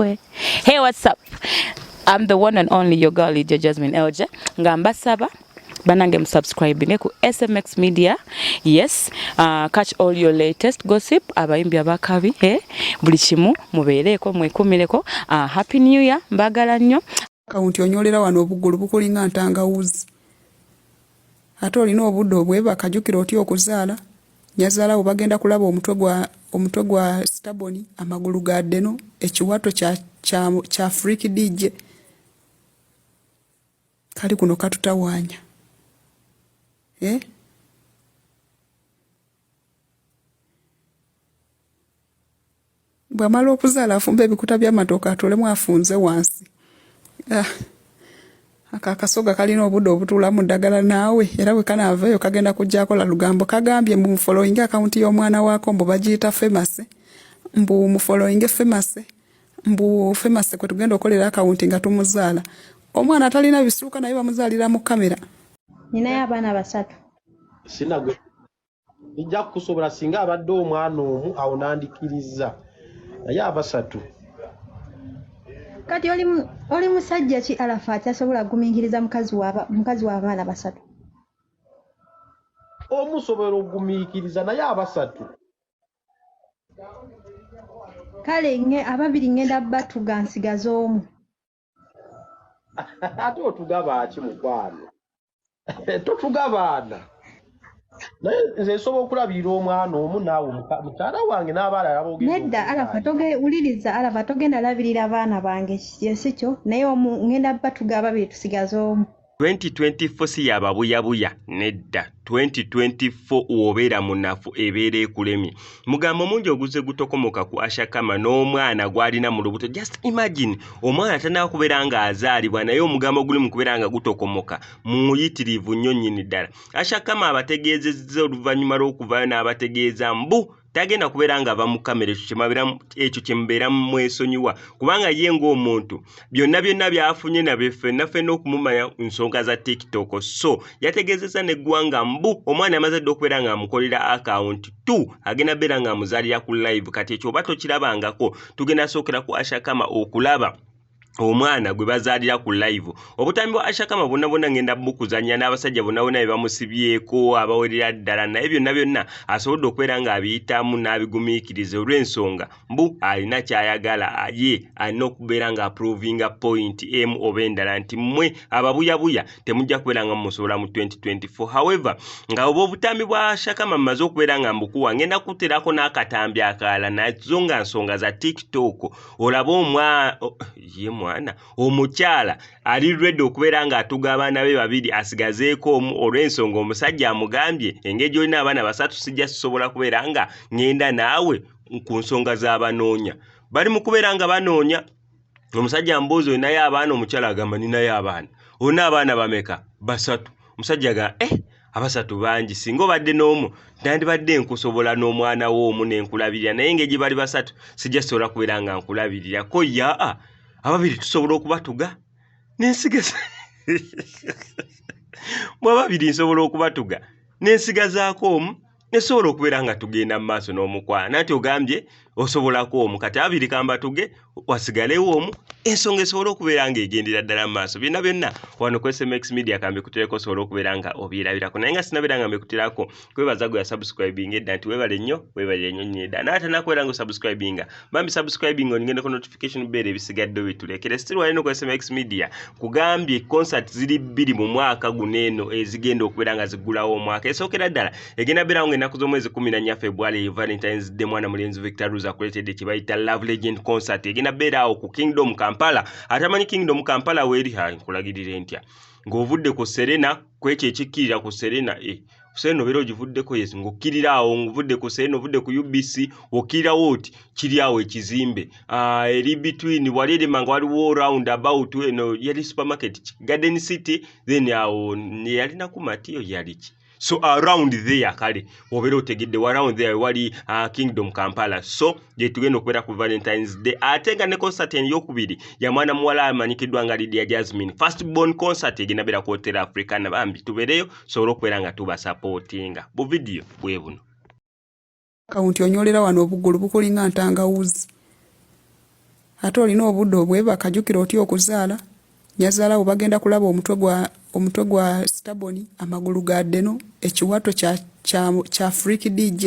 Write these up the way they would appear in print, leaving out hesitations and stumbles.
boy. Hey, what's up? I'm the one and only your girl, Lydia Jasmine Elje. Ngamba saba. Banange subscribing ku SMX Media. Yes, catch all your latest gossip abayimbi abakabi buli kimu mubeereko mwekumireko. Happy New Year mbagala nnyo. Kaunti onyolera wano obugulu bukulinga ntangawuzi. Ate olina obudde obweba kajukira oti okuzaala. Nyazaala obagenda kulaba omutwe gwa staboni amagulu ga ddeno ekiwato kya freak DJ. Kali kuno katutawaanya. Bwamala okuzaala afumba ebikuta by'amatooka atolemu afunze wansi. Akasoga kalina obudde obutuula mu ddagala naawe era bwe kanaavayo kagenda kujja akola lugambo kagambye mu following account y'omwana waako mbu bagiyita famous mbu mu following famous mbu famous kwe tugenda okolera account nga tumuzaala omwana atalina bisuuka naye bamuzaalira mu kamera. Ninayo abaana basatu. Sinagwe ijja kusobola singa abadde omwana omu awo nandikiriza naye abasatu. Kati oli musajja ki alafa atasobola gumiikiriza mukazi w'abaana basatu? Omusobola ogumiikiriza naye abasatu. Kale ababiri ngenda batuga nsigaza omu. Ate otugaba ki mukwano? Totugabaana. Naye nze nsobola okulabira omwana omu naawe mukyala wange n'abaala abogera. Nedda alafa uliriza alafa togenda labirira abaana bange yesikyo naye ngenda batuga ababiri tusigaza omu. 2024 si yababuyabuya nedda 2024 wobeera munafu ebeera ekulemye. Mugambo mungi oguze gutokomoka ku Ashakama n'omwana gwalina mu lubuto. Just imagine omwana tanakubeera nga azaalibwa naye omugambo guli mu kubeera nga gutokomoka muyitirivu nnyo nnyini ddala. Ashakama abategeezezza oluvannyuma lw'okuvaayo n'abategeeza mbu tagenda kubeera nga ava mu kamera ekyo kyemubeera mwesonyiwa kubanga ye ng'omuntu byonna byafunye naffe okumumanya nsonga za TikTok. So yategeezezza n'eggwanga mbu omwana amaze dde okubeera nga amukolera account 2 agenda beera nga amuzaalira ku live. Kati ekyo oba tokirabangako tugenda sookera ku Ashakama okulaba omwana gwe bazaalira ku live. Obutambi bwa Ashakama bonna ngenda bukuzanya n'abasajja bonna be bamusibyeko abawerera ddala naye byonna asobodde okubeera nga abiyitamu n'abigumiikiriza olw'ensonga mbu alina kyayagala ye alina okubeera nga approvinga point emu oba endala nti mmwe ababuyabuya temujja kubeera nga musobola mu 2024. However nga obutambi bwa Ashakama mmaze okubeera nga mbukuwa ngenda kuterako n'akatambi akalala nazo nga nsonga za TikTok olaba mwana omukyala ali ready okubeera nga atuga abaana be babiri asigazeeko omu olw'ensonga omusajja amugambye engeri olina abaana basatu sijja sisobola kubeera nga ngenda naawe ku nsonga z'abanoonya. Bali mu kubeera nga banoonya omusajja mboozi olinayo abaana omukyala agamba ninayo abaana. Olina abaana bameka? Basatu. Omusajja ga abasatu bangi singa obadde n'omu nandibadde nkusobola n'omwana w'omu n'enkulabirira naye engeri bali basatu sijja sisobola kubeera nga nkulabirirako ababiri tusobola okubatuga n'ensigaza ababiri nsobola okubatuga n'ensigazaako omu nesobola okubeera nga tugenda mu maaso n'omukwana nati ogambye osobolako omu kati abiri kambatuge wasigalewo omu ensonga esobola okubeera nga egendera ddala mu maaso. Byonna wano ku SMX Media kambe kutereko osobola okubeera nga obirabirako naye nga sinabeera nga mbekuterako kwebaza gwe ya subscribing edda nti weebale nnyo nnyo edda n'atanakubeera nga osubscribinga bambi subscribing oningende ku notification bell ebisigadde bitulekere. Still walino ku SMX Media kugambye concert ziri 2 mu mwaka guno eno ezigenda okubeera nga ziggulawo omwaka. Esookera ddala egenda beera nga ennaku z'omwezi 14 February Valentine's Day mwana mulenzi Victor akuletedde kibayita Love Legend concert egenda beera awo ku Kingdom Kampala. Atamanyi Kingdom Kampala weeri nkulagirire ntya ng'ovudde ku Serena kwekyo ekikkirira ku Serena Serena obeera ogivuddeko yes ng'okkirira awo ng'ovudde ku Serena ovudde ku UBC okkirirawo oti kiri awo ekizimbe eri between wali erema nga waliwo round about eno yali supermarket Garden City then awo yalina ku Matiyo yaliki. So around there kale obeera otegedde around there wali Kingdom Kampala. So je tugenda okubeera ku Valentine's Day ate nga ne concert ey'okubiri ya mwana muwala amanyikiddwa nga Lydia Jasmine first born concert egenda beera ku Hotel Africana bambi tubeereyo sobola okubeera nga tuba supportinga bu video bwe buno. Kaunti onyolera wano obugulu bukulinga ntangawuzi. ate olina obudde obwebaka jjukira otya okuzaala nyazaalawo bagenda kulaba omutwe gwa staboni amagulu ga ddeno ekiwato kya freak DJ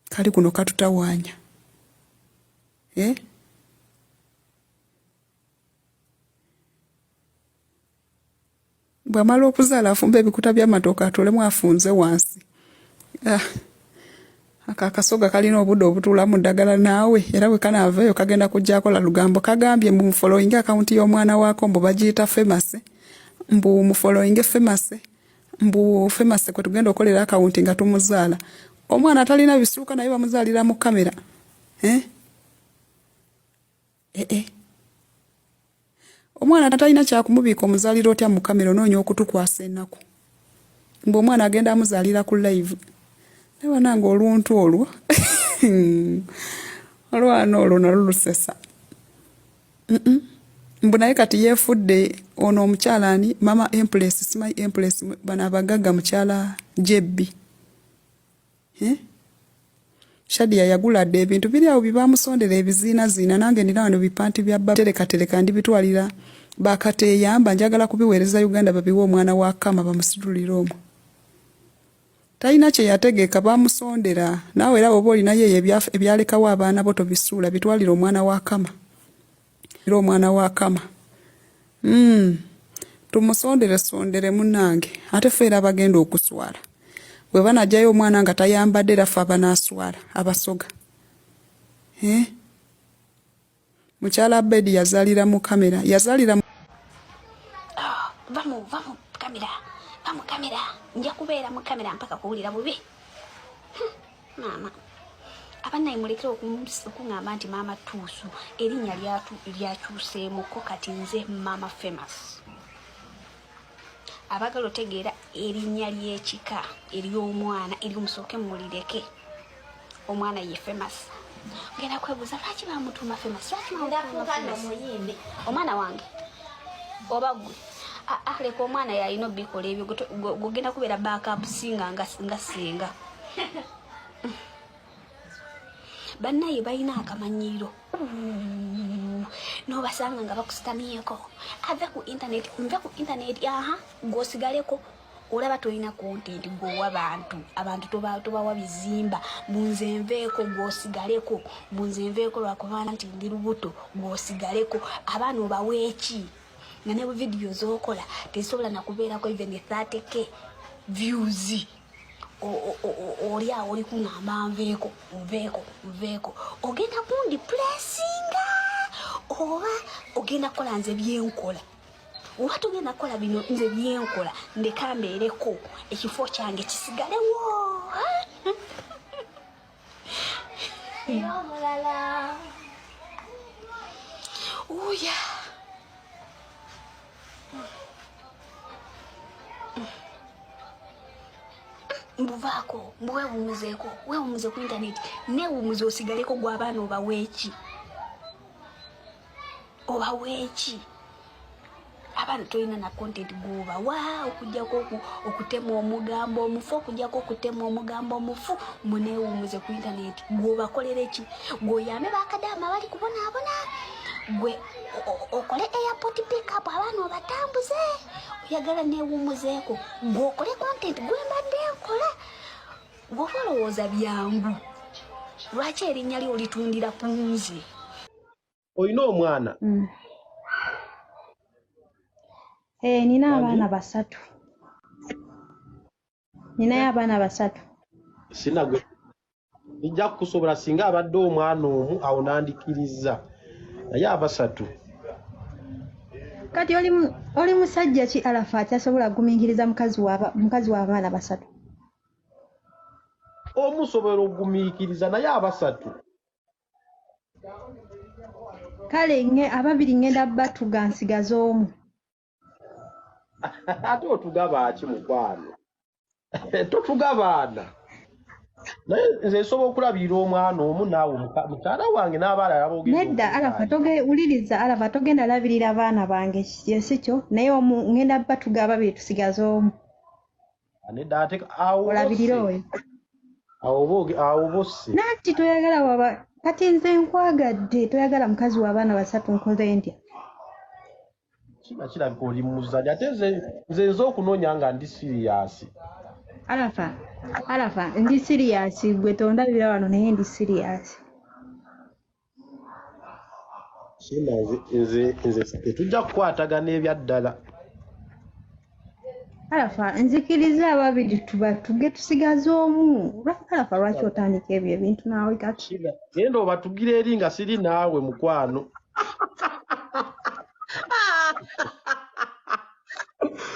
kali kuno katutawaanya bw'amala okuzaala afumba ebikuta by'amatooka atolemu afunze wansi akasoga kalina obudde obutuulamu ddagala naawe era bwe kanaavaeyo kagenda kujja akola lugambo kagambye mbu mufolowinge akawunti y'omwana waako mbu bagiyita famous mbu mufolowinge famous kwe tugenda okolera akawunti nga tumuzaala omwana atalina bisuuka naye bamuzaalira mu kamera omwana atalina kyakumubiika omuzaalira otya mu kamera onoonya okutukwasa ennaku mbu omwana agenda amuzaalira ku live naye nange oluntu olwo olwana olwo nalulusesa mbu naye kati yeefudde ono omukyalaani mama Empress simanyi Empress bano abagagga mukyala Jebbi Shadia yaguladde ebintu biri awo bibamusondera ebiziinaziina nange nina wano bipanti bya baterekatereka ndibitwalira bakateeyamba njagala kubiweereza Uganda babiwe omwana wa Kama bamusitulire omwo talina kye yategeka bamusondera naawe era oba olinayo ebyalekawo abaana bo tobisuula bitwalira omwana wa Kama tumusondere munnange ate feera bagenda okuswala bwe banajjayo omwana nga tayambadde rafa abanaaswala abasoga mukyala Bedi yazaalira mu kamera yazaalira vamu kamera nja kubeera mu kamera mpaka kuwulira bubi maama abannaye mulekere okuŋŋamba nti maama tuusu erinnya lyakyuseemuko kati nze maama famous abagala otegeera erinnya ly'ekika ery'omwana ery'omusooke mulireke omwana ye famous ngenda kwebuuza lwaki bamutuuma famous omwana wange oba gwe leka omwana yalina obikola ebyo gogenda kubeera backup singa nga singa bannaye balina akamanyiro nobasanga nga bakusitamyeko ave ku internet gosigaleko olaba tolina content gwowa abantu tobawa bizimba bunze nveeko gwosigaleko lwakubaana nti ndi lubuto gwosigaleko abaana obaweeki nga ne video zokola tesobola nakubeerako even 30k views oli awo oli kuŋŋamba nveeko ogenda kundi pressinga oba ogenda kukola nze byenkola oba togenda kukola bino nze byenkola ndeka mbeereko ekifo kyange kisigalewo omulala uya mbuvaako weewumuze ku internet neewumuze osigaleko gw'abaana obaweeki abaana tolina na content gwobawa okujjako okutema omugambo omufu muneewumuze ku internet gwobakolera eki gwoyambe bakadaama bali kubonaabona gwe okole airport pickup abaana obatambuze oyagala neewumuzeeko gwokole content gwembadde nkola gwoba olowooza byangu lwaki erinnya lyo olitundira ku nze olina omwana nina abaana basatu sinagwe nijja kukusobola singa abadde omwana omu awo nandikiriza naye abasatu kati oli musajja ki alafa akyasobola kugumiikiriza mukazi w'abaana basatu omusobola okugumiikiriza naye abasatu kale ababiri ngenda batuga nsigaze omu ate otugaba ki mukwano totugabaana naye nze nsobola okulabirira omwana omu naawe mukyala wange n'abalala nedda alafa togenda labirira abaana bange yesikyo naye ngenda batuga ababiri tusigaze omu nedda ate awo olabirira oyo awo bosse nati toyagala kati nze nkwagadde toyagala mukazi w'abaana basatu nkoze ndya Kina kirabika oli muzanyi ate nze nze okunoonya nga ndi siriyasi. Alafa ndi siriyasi gwe tondabira wano naye ndi siriyasi. Kina nze tetujja kukwatagana ebyaddala. Alafa nzikiriza ababiri tubatuge tusigaze omu. Alafa lwaki otandika ebyo ebintu naawe kati? Genda obatugire eri nga siri naawe mukwano.